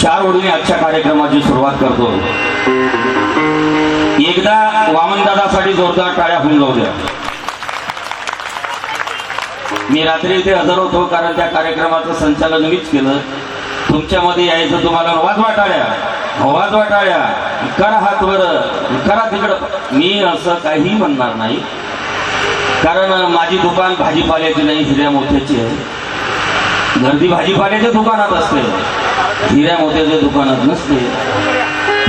4 ओळीने आजच्या कार्यक्रमाची सुरुवात करतो. एकदा वामनदादासाठी जोरदार टाळ्या होऊन जाऊ द्या. मी रात्री इथे हजर होतो कारण त्या कार्यक्रमाचं संचालन मीच केलं. तुमच्यामध्ये यायचं तुम्हाला वाजवा टाळ्या, वाजवा टाळ्या, करा हात वर, करा तिकडं. मी असं काही म्हणणार नाही कारण माझी दुकान भाजीपाल्याची नाही, हिऱ्या मोत्याची आहे. गर्दी भाजीपाल्याच्या दुकानात असते, हिऱ्या मोत्याच्या दुकानात नसते.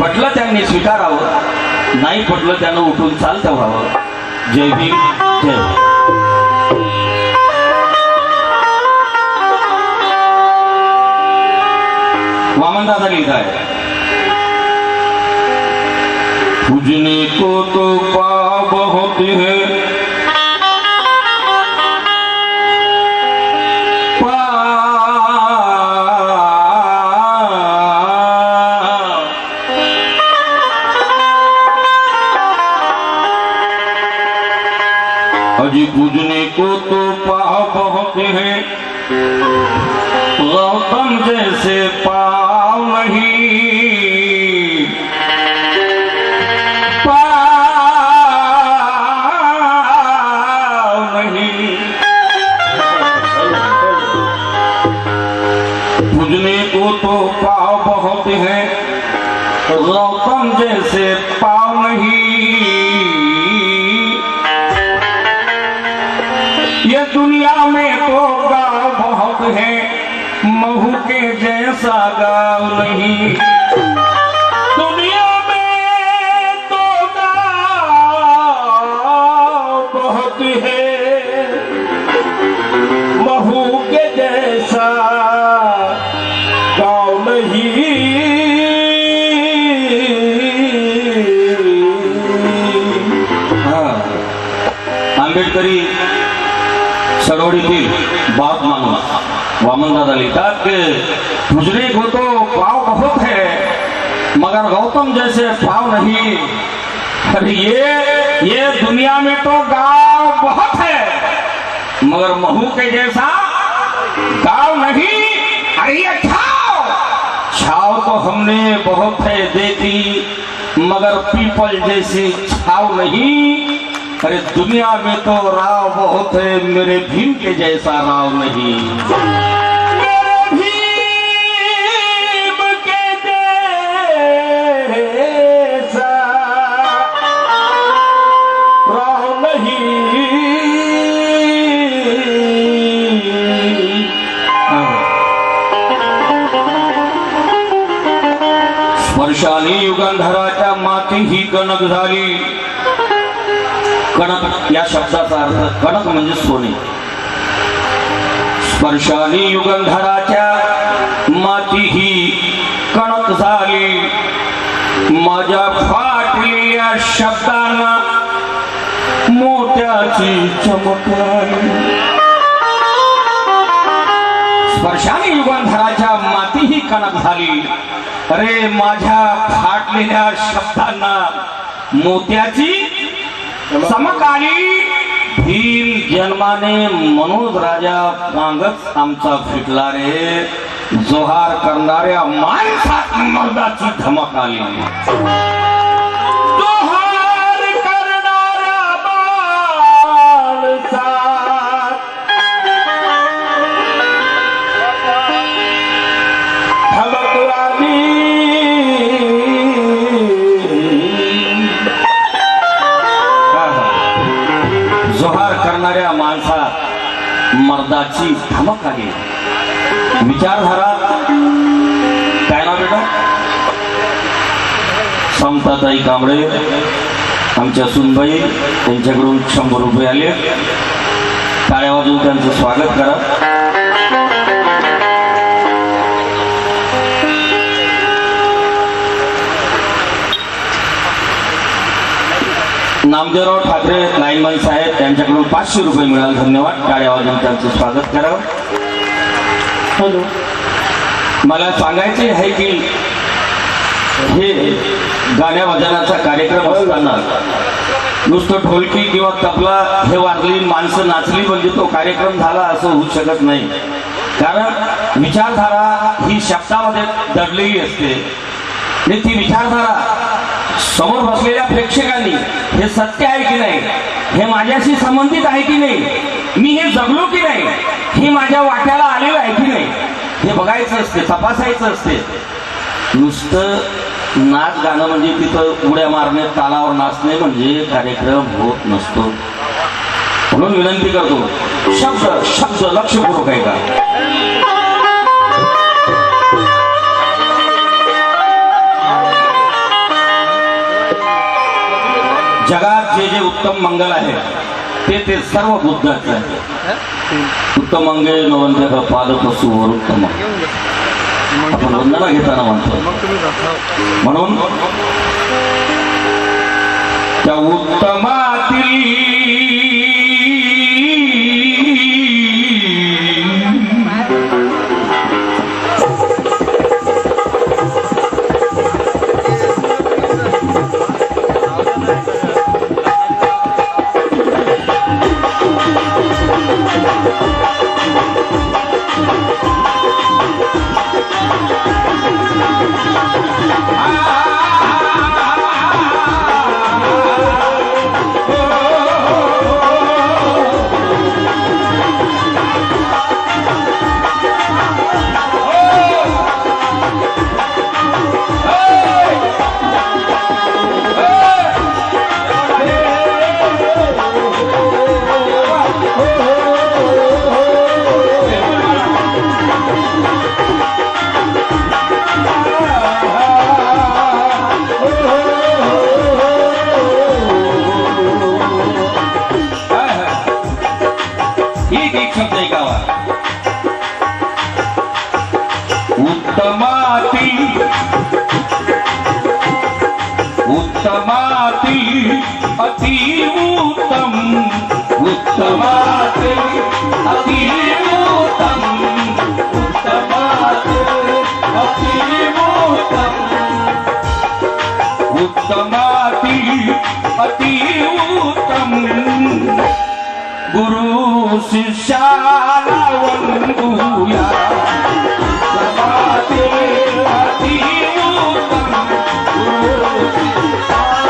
पटलं त्यांनी स्वीकारावं, नाही पटलं त्यानं उठून चालतं व्हावं. जय भीम, जय. वामनदादा लिखा है, पूजने को तो पाप होते हैं, अजी पूजने को तो पाप होते हैं, गौतम जैसे पाव नहीं, पाव नहीं. पूजने को तो पाप होते हैं, गौतम जैसे पाव नहीं. ये दुनिया में तो गाँव बहुत है, महू के जैसा गाँव नहीं. दुनिया में तो गाँव बहुत है, महू के जैसा गाँव नहीं. हाँ, आंबेडकरी सरोडीतील बाप माणूस वामनदादा लिखतात कि पूजने को तो पाव बहुत है मगर गौतम जैसे पाव नहीं. अरे ये दुनिया में तो गाँव बहुत है मगर महू के जैसा गाँव नहीं. अरे ये छाव तो हमने बहुत है देखी मगर पीपल जैसी छाव नहीं. अरे दुनिया में तो राव बहुत है, मेरे भीम के जैसा राव नहीं. मेरे भीम के जैसा राव नहीं. स्पर्शाने युगंधराच्या माती ही कणक झाली. कणक या शब्दाचा अर्थ कणक म्हणजे सोने. स्पर्शाने युगंधराच्या माती ही कणक झाली. माझ्या फाटलेल्या शब्दांना मोत्याची चमक आली. स्पर्शाने युगंधराच्या माती ही कणक झाली. अरे माझ्या फाटलेल्या शब्दांना मोत्याची चमक आली. भीम जन्माने मनोज राजा पांगच आमचा फिटला रे. जोहार करणाऱ्या माणसात मर्दाची धमक आली. जोहार करणाऱ्या माणसात धमक आली. जोहार करणाऱ्या माणसात मर्दाची धमक आली. विचारधारा काय नाव बेटा? समताताई कांबळे. आमच्या सुनबाई त्यांच्याकडून 100 रुपये आले. टाळ्या वाजवून त्यांचं स्वागत करा. नामदेवराव ठाकरे लाईनमन साहेब त्यांच्याकडून 500 रुपये मिळाले. धन्यवाद. टाळ्या वाजवून त्यांचं स्वागत करावं. हॅलो, मला सांगायचे आहे की हे गाण्या वाजनाचा कार्यक्रम असताना नुसतं ढोलकी किंवा तबला हे वाजली माणसं नाचली म्हणजे तो कार्यक्रम झाला असं होऊ शकत नाही. कारण विचारधारा ही शब्दामध्ये दडलेली असते आणि ती विचारधारा समोर बसलेल्या प्रेक्षकांनी हे सत्य आहे की नाही, हे माझ्याशी संबंधित आहे की नाही, मी हे जगलो की नाही, हे माझ्या वाट्याला आलेलं आहे की नाही, हे बघायचं असते, तपासायचं असते. नुसतं नाच गाणं म्हणजे तिथं उड्या मारणे, तालावर नाचणे म्हणजे कार्यक्रम होत नसतो. म्हणून विनंती करतो, शब्द शब्द लक्षपूर्वक आहे का. जगात जे जे उत्तम मंगल आहे ते सर्व बुद्धाचे आहे. उत्तम मंगल नवंत पादपसू उत्तम आपण वंदना घेताना म्हणतो. म्हणून त्या उत्तमातील उत्तमाती अतिउत्तम, उत्तमाती अतिउत्तम, उत्तमाती अतिउत्तम, उत्तमाती अतिउत्तम. गुरु शिष्याला वंदूया, उत्तमाती अतिउत्तम, गुरु शिष्याला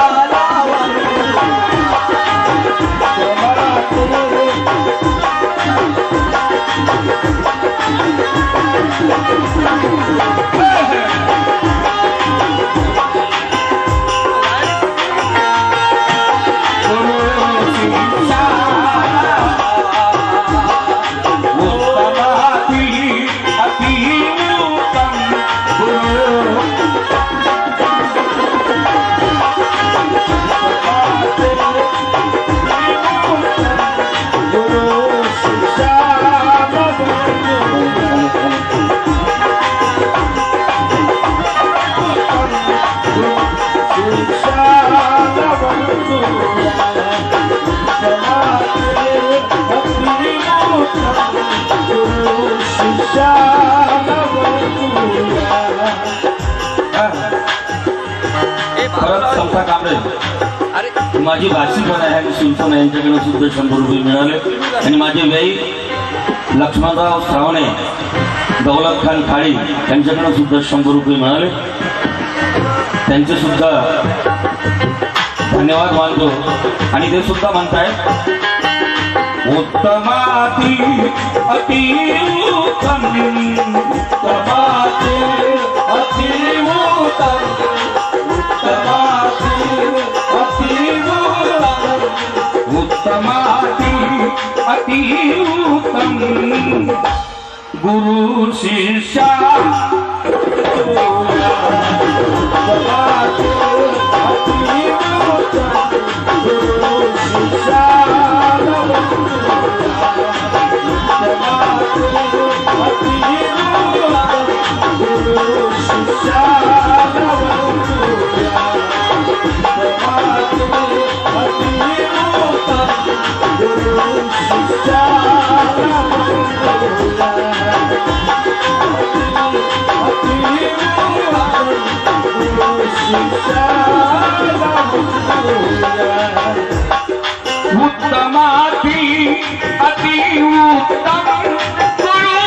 माझी भाषी पण आहे आणि शिवसेना यांच्याकडे सुद्धा 100 रुपये मिळाले. आणि माझे व्ययी लक्ष्मणराव श्रावणे, दौलत खान खाडी यांच्याकडे सुद्धा 100 रुपये मिळाले. त्यांचे सुद्धा धन्यवाद मानतो. आणि ते सुद्धा म्हणतायत, उत्तमाती अतिउत्तम, उत्तमाती अतिउत्तम, उत्तमाती अतिउत्तम, उत्तमाती अतिउत्तम. गुरु शिष्या उत्तमाती अतिउत्तम, गुरु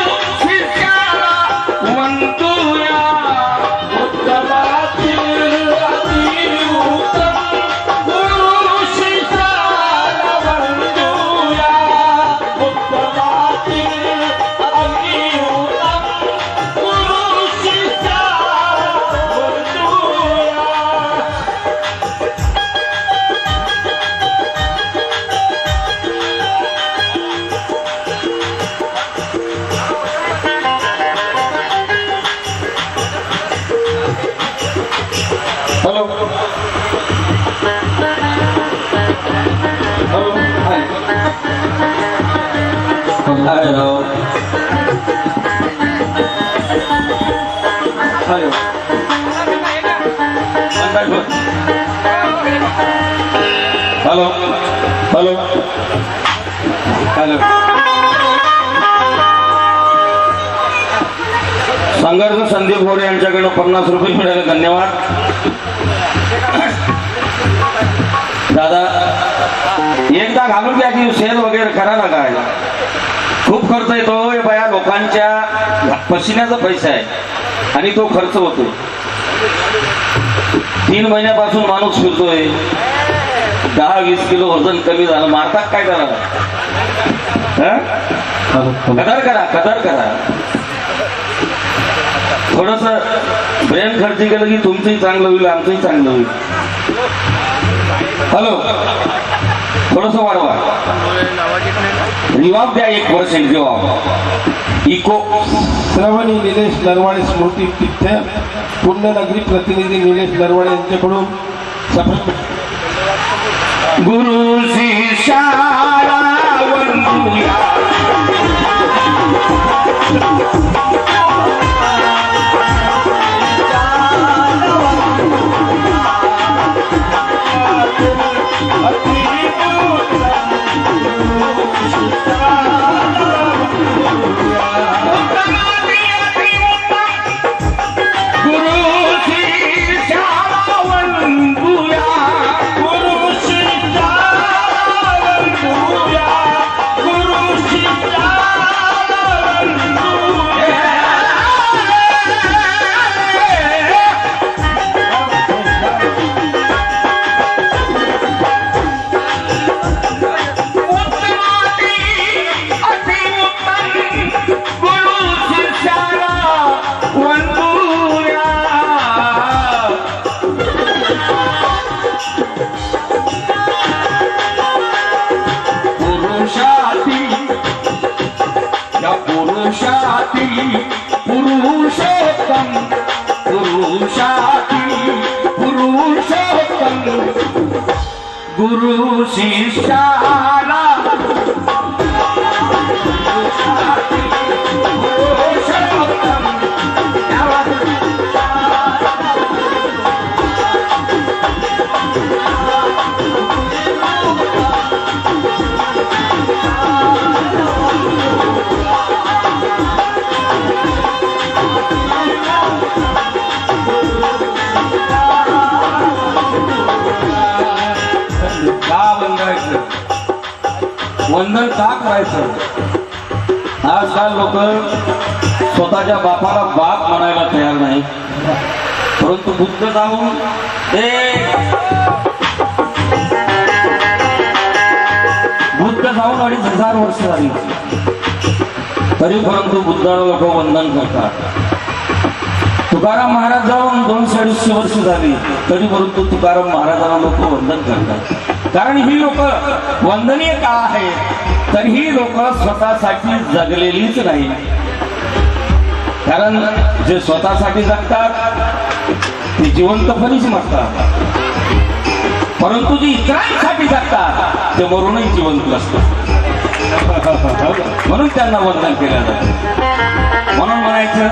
काय राव हॅलो हॅलो हॅलो हॅलो संघर्ष संदीप घोडे यांच्याकडनं 50 रुपये मिळाले, धन्यवाद दादा. एकदा घालून द्या की शेअर वगैरे करा ना, काय खूप खर्च येतो बाया, लोकांच्या पसिन्याचा पैसा आहे आणि तो खर्च होतो. 3 महिन्यापासून माणूस फिरतोय, 10-20 किलो वजन कमी झालं, मारतात काय करा, कदर करा कदर करा. थोडस ब्रेन खर्च केलं की तुमचंही चांगलं होईल, आमचंही चांगलं होईल. हॅलो थोडस वाढवा, रिवाब द्या 1% रिवाब. इको श्रवणी निलेश नरवाडे स्मृती तीर्थ पुण्यनगरी प्रतिनिधी निलेश नरवाडे यांच्याकडून गुरु शिष्याला वंदूया. गुरु शिष्याला वंदन का करायचं. आजकाल लोक स्वतःच्या बापाला बाप म्हणायला तयार नाही, परंतु बुद्ध जाऊन बुद्ध जाऊन 2500 वर्ष झाली तरी परंतु बुद्धाला लोक वंदन करतात. तुकाराम महाराज जाऊन 200-250 वर्ष झाली तरी परंतु तुकाराम महाराजांना लोक वंदन करतात. कारण ही लोक वंदनीय का आहे, तर ही लोक स्वतःसाठी जगलेलीच नाही. कारण जे स्वतःसाठी जगतात ते जिवंतपणीच मरतात, परंतु जे इतरांसाठी जगतात ते मरूनही जिवंत असतात. म्हणून त्यांना वंदन केलं जातं. म्हणून म्हणायचं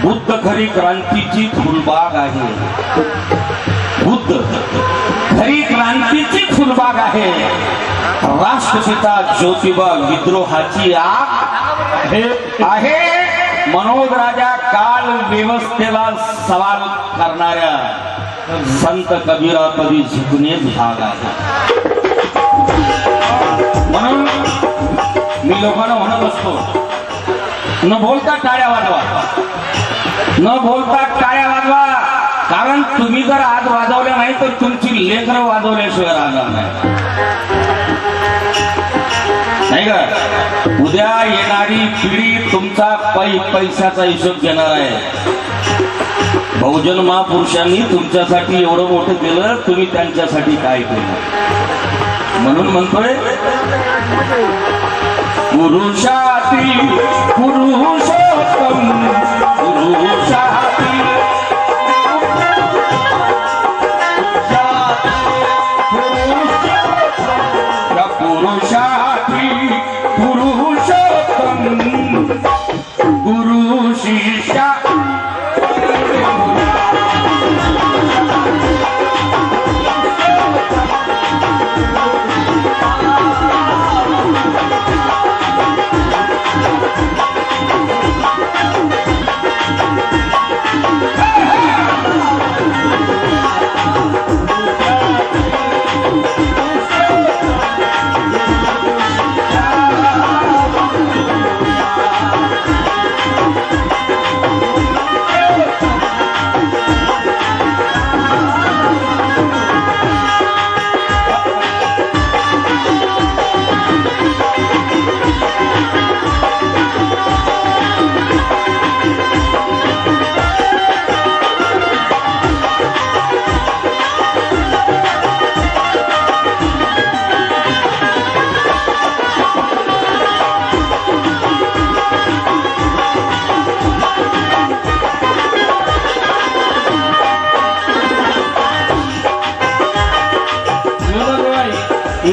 बुद्ध खरी क्रांतीची फुलबाग आहे. बुद्ध खरी क्रांतीची फुलबाग आहे. राष्ट्रपिता ज्योतिबा विद्रोहाची आग आहे. मनोज राजा काल व्यवस्थेला सवाल करणाऱ्या संत कबीरापदी झुकणेच भाग आहे. म्हणून मी लोकांना म्हणत असतो, न बोलता टाळ्या वाजवा, न बोलता टाळ्या वाजवा. कारण तुम्ही जर आज वाजवल्या नाही तर तुमची लेकरं वाजवल्याशिवाय राहणार नाही का. उद्या येणारी पिढी तुमचा पैशाचा हिशोब घेणार आहे. बहुजन महापुरुषांनी तुमच्यासाठी एवढं मोठं केलं, तुम्ही त्यांच्यासाठी काय केलं. म्हणून म्हणतोय पुरुषाती पुरुषोत्तम पुरुषाती पुरुषाती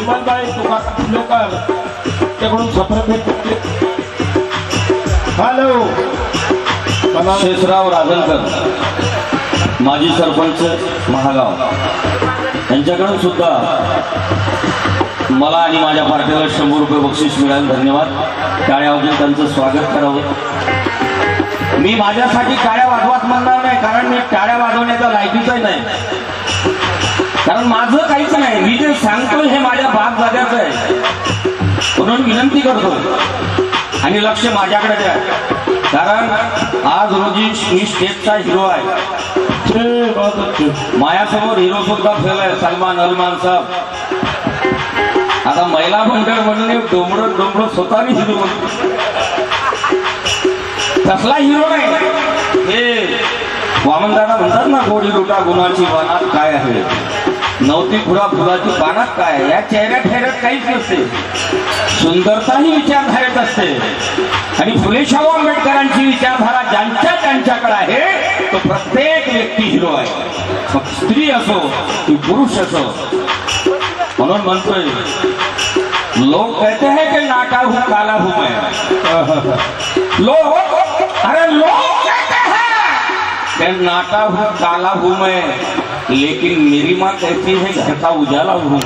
विमानबाई तुकाराम फुलेकर त्याकडून सफरभेट घेतली. हॅलो शेषराव राजनकर माजी सरपंच महागाव यांच्याकडून सुद्धा मला आणि माझ्या पार्टीला 100 रुपये बक्षीस मिळाले. धन्यवाद. टाळ्या वाजवून त्यांचं स्वागत करावं. मी माझ्यासाठी टाळ्या वाजवत म्हणणार नाही, कारण मी टाळ्या वाजवण्याचा लायकीचाही नाही, कारण माझं काहीच नाही. मी जे सांगतोय हे माझ्या बाप दाद्याचं आहे, म्हणून विनंती करतो आणि लक्ष माझ्याकडे द्या, कारण आज रोजी मी स्टेजचा हिरो आहे. माझ्यासमोर हिरो सुद्धा फेल आहे, सलमान अलमान साहेब. आता महिला मंडळ म्हणून डोंबरं स्वतःने हिरो म्हणतो, कसला हिरो नाही. हे वामनदादा म्हणतात ना, गोडी लुटा गुणाची बाणात काय आहे, नवती खुरा फुलाची बाणात काय आहे. या चेहऱ्या ठेऱ्यात काहीच नसते, सुंदरता ही विचारधारेत असते. आणि फुले शाहू आंबेडकरांची विचारधारा ज्यांच्याकडे आहे तो प्रत्येक व्यक्ती हिरो आहे, मग स्त्री असो की पुरुष असो. म्हणून म्हणतोय, लोग कहते हैं कि नाटा हूं काला हूं मैं, लोग कहते हैं कि नाटा हूं काला हूं मैं, लेकिन मेरी माँ कहती है घर का उजाला हूं मैं.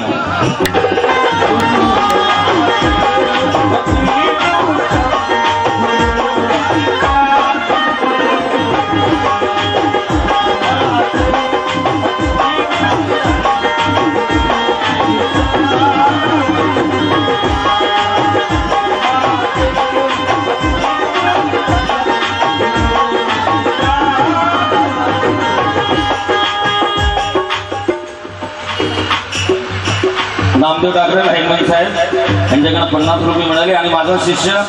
नामदेव डागरे हेमंत साहेब यांच्याकडे 50 रुपये मिळाले. आणि माझा शिष्य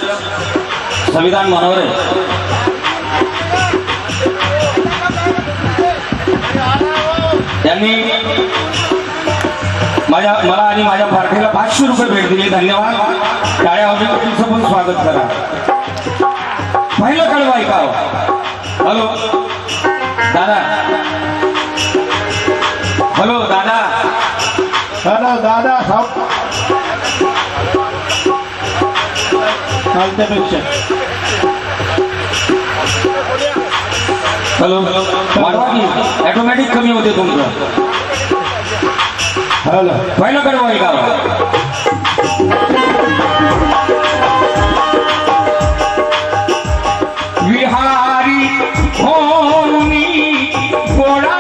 संविधान मनोरे त्यांनी मला आणि माझ्या पार्टीला 500 रुपये भेट दिली. धन्यवाद. टाळ्या वाजवून तुमचं पण स्वागत करा. पहिलं कळवा ऐकावं. हॅलो दादा, हॅलो दादा, हॅलो दादा साहेब, चालत्यापेक्षा हॅलो वाढवा की ऑटोमॅटिक कमी होते तुमचं. हॅलो पहिलं कळवा ऐकावं. विहारी होनी गोडा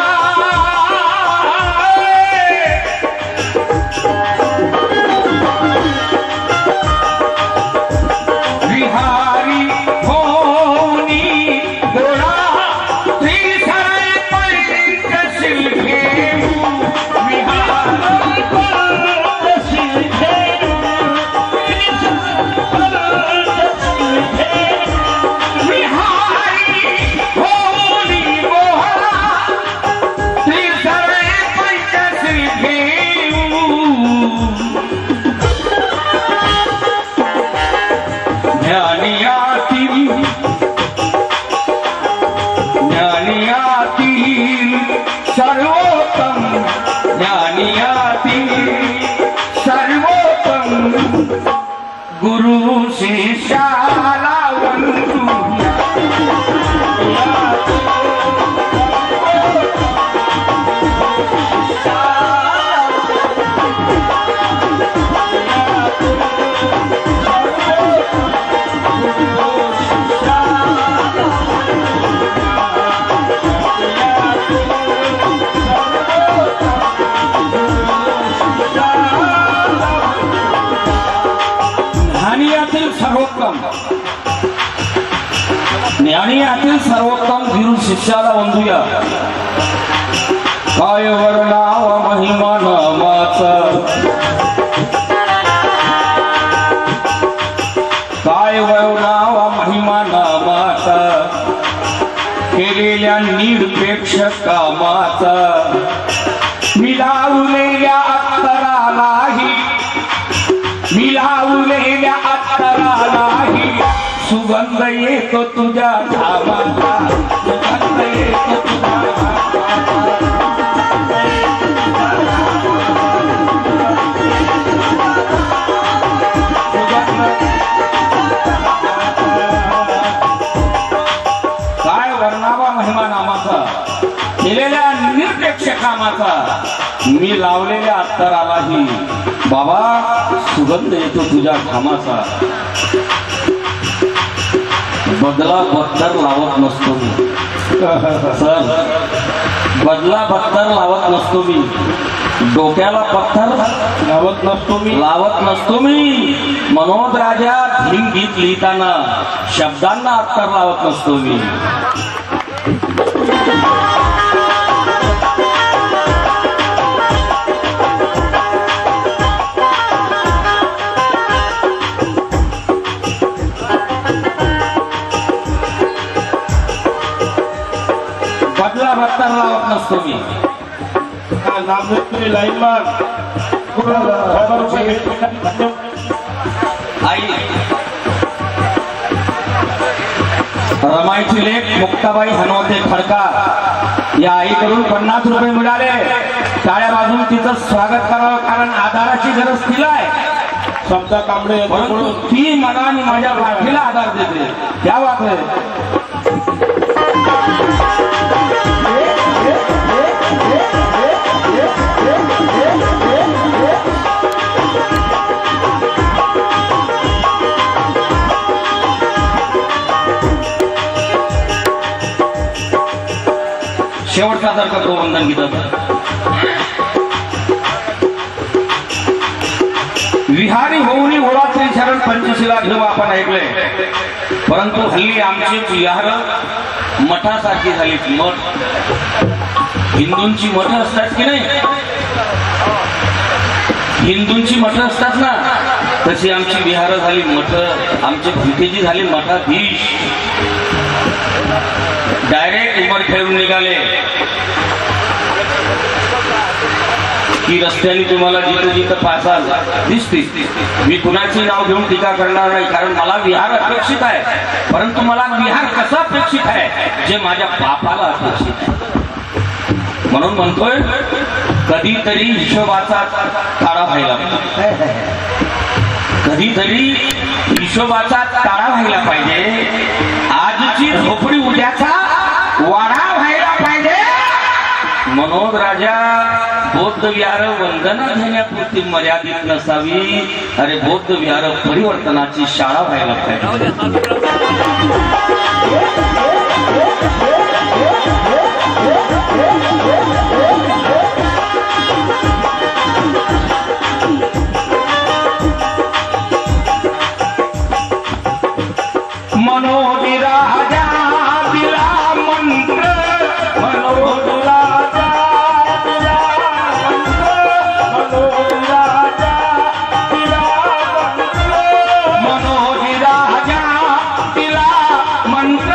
गुरु शिष्याला वंदू. ज्ञानियातील सर्वोत्तम गुरु शिष्याला वंदूया. काय वर्णाव महिमा नामाचा, काय वर्णाव महिमा नामाचा, केलेल्या निरपेक्ष कामाचा, मिलावलेल्या अत्तरालाही, मिलावलेल्या अत्तरालाही सुगंध येतो तुझ्या धामाचा, सुगंध येतो तुझ्या धामाचा. महिमा नामाचा, केलेल्या निरपेक्ष कामाचा, मी लावलेल्या अत्तरालाही बाबा सुगंध येतो तुझ्या घामाचा. बदला बत्तर लावत नसतो मी सर, बदला बत्तर लावत नसतो मी, डोक्याला पत्थर लावत नसतो मी. मनोज राजा भीम गीत लिहिताना शब्दांना अत्तर लावत नसतो मी. बदला बत्तर लावत नसतो मी. लाईनमान आई रमाईची लेख मुक्ताबाई हनुमते खडका या आईकडून 50 रुपये मिळाले. टाळ्या वाजून तिचं स्वागत करावं, कारण आधाराची गरज तिला आहे. समजा कांबळे परंतु ती मनाने माझ्या पाठीला आधार देते. क्या बात आहे. शेवटचा तर करतो वंदन गीताचं. विहारी होऊनी ओळाचे शरण पंचशिला घेऊ आपण ऐकले, परंतु हल्ली आमची विहार मठासारखी झाली. मठ, हिंदूंची मठ असतात की नाही, हिंदूंची मठ असतात ना, तशी आमची विहार झाली मठ. आमचे भिकेजी झाले मठाधीश. डायरेक्ट उमर खेळून निघाले की रस्त्याने तुम्हाला जिथं जिथं पासाल दिसतील. मी कुणाचे नाव घेऊन टीका करणार नाही, कारण मला विहार अपेक्षित आहे. परंतु मला विहार कसा अपेक्षित आहे, जे माझ्या बापाला अपेक्षित आहे. म्हणून म्हणतोय कधीतरी हिशोबाचा ताळा व्हायला, कधीतरी हिशोबाचा ताळा व्हायला पाहिजे. आजची झोपडी उद्याचा वाडा व्हायला पाहिजे. मनोज राजा बौद्ध विहार वंदना घेण्यापुरती मर्यादित नसावी. अरे बौद्ध विहार परिवर्तनाची शाळा व्हायला पाहिजे. मनोज राजा दिला मंत्र, मनोज राजा दिला मंत्र, मनोज राजा दिला मंत्र, मनोज राजा दिला मंत्र.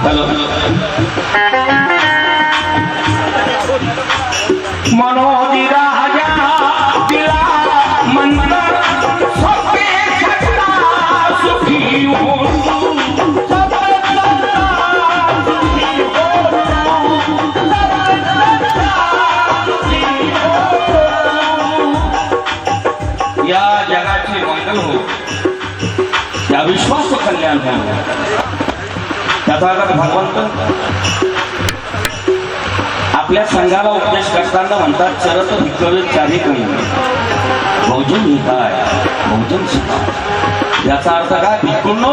हॅलो, मनोज राजा दिला मंत्र, सबके सत्ता सुखी हो, सबके सत्ता सुखी हो, सबके सत्ता सुखी हो. या जगाचे मंगल हो, या विश्वाचं कल्याण हो. त्याचा अगर भगवंत आपल्या संघाला उपदेश करताना म्हणतात, चरत भिकवे चारी कमी, भोजन ही काय, भोजन शिका. याचा अर्थ काय, भिक्खूंनो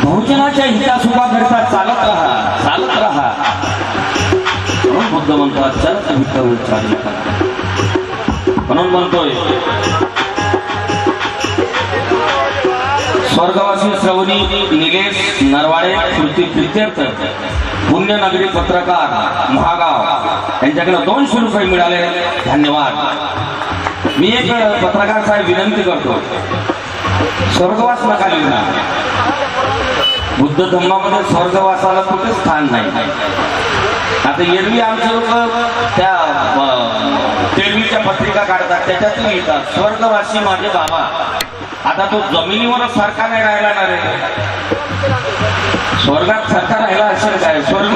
भोजनाच्या हितासुखाकरिता चालत राहा, चालत राहा. म्हणून बुद्ध म्हणतात चरत भिकवे चारी कमी. म्हणून म्हणतोय स्वर्गवासी श्रवणी निलेश नरवाडे कृती प्रित्यर्थ पुण्यनगरी पत्रकार महागाव यांच्याकडे 200 रुपये मिळाले. धन्यवाद. मी एक पत्रकार साहेब विनंती करतो, स्वर्गवास नका लिहिणार. बुद्ध धर्मामध्ये स्वर्गवासाला कुठे स्थान नाही. आता एरवी आमचे लोक त्या टेलवीच्या पत्रिका काढतात, त्याच्यातून लिहितात स्वर्गवासी माझे बाबा. आता तो जमिनीवरच सारखा नाही राहिला ना रे, स्वर्गात सारखा राहिला असेल काय स्वर्ग.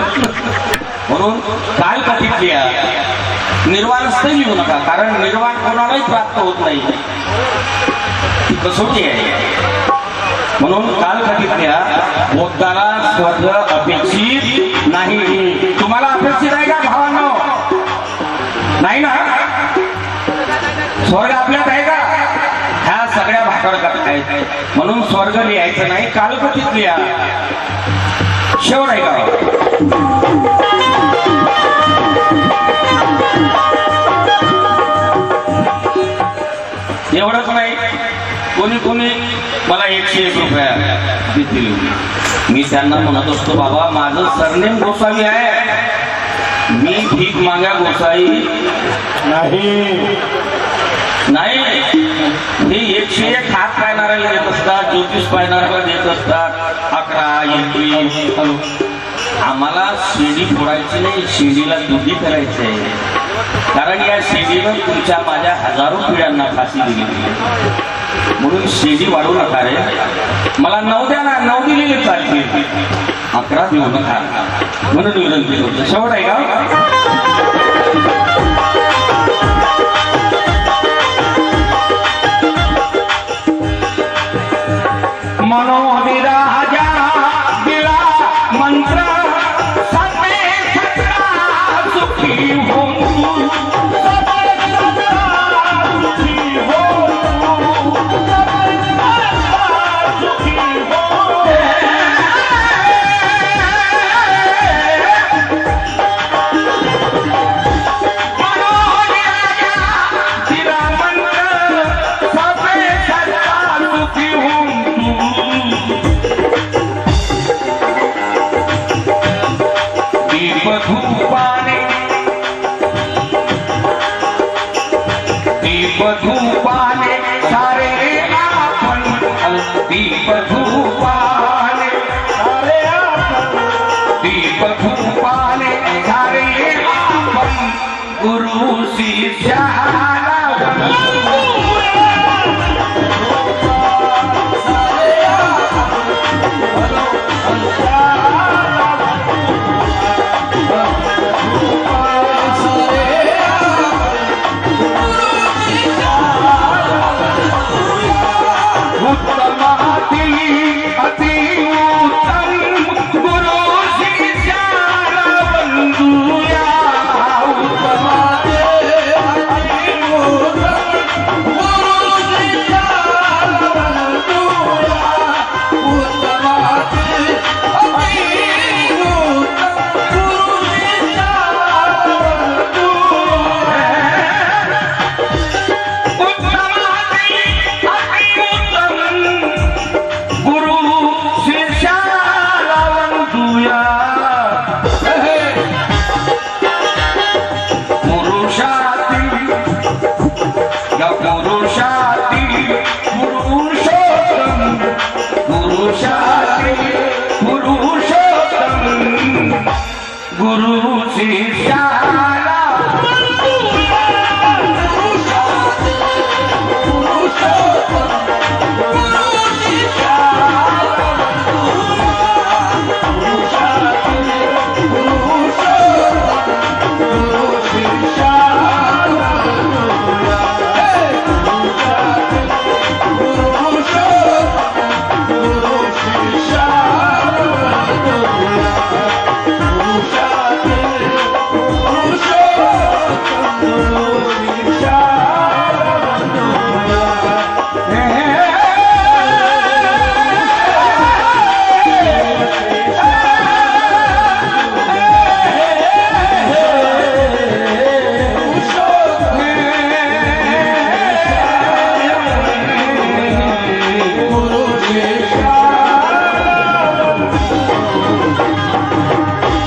म्हणून काल कथित लिहा निर्वाणस्थही लिहू नका, कारण निर्वाण कोणालाही प्राप्त होत नाही, ती कसोटी आहे. म्हणून कालखंडितल्या बोधाला स्वर्ग अपेक्षित नाही. तुम्हाला अपेक्षित आहे का भावांनो? नाही ना? स्वर्ग आपल्यात आहे का? ह्या सगळ्या भाकड आहेत. म्हणून स्वर्ग लिहायचं नाही, कालखंडित लिहा. शेवट आहे का? एवढंच नाही, कोणी कोणी मला 101 रुपया देतील. मी त्यांना म्हणत असतो, बाबा माझं सरनेम गोसावी आहे, मी भीक मागा गोसाई नाही. नाही. हे 101 हात पायणाऱ्याला देत असतात, ज्योतिष पायणाऱ्याला देत असतात 11, 21. आम्हाला शिडी फोडायची नाही, शिडीला दुधी करायची आहे. कारण या शिडीनं तुमच्या माझ्या हजारो पिढ्यांना फाशी दिली, म्हणून शिडी वाढवू नका रे. मला 9 द्या ना, 9 दिलेले चालतील, 11 देऊ नका म्हणून विनंती करतो. शेवट आहे का? मनोविराजा दिला मंत्र सते सत्रा सुखी हो, सते सत्रा सुखी हो, सते सत्रा सुखी हो. मनोविराजा दिला मंत्र सते सत्रा सुखी हो. दीपधूपाने सारे आपण, दीपधूपाने सारे आपण, दीपधूपाने सारे आपण, गुरु शिष्याला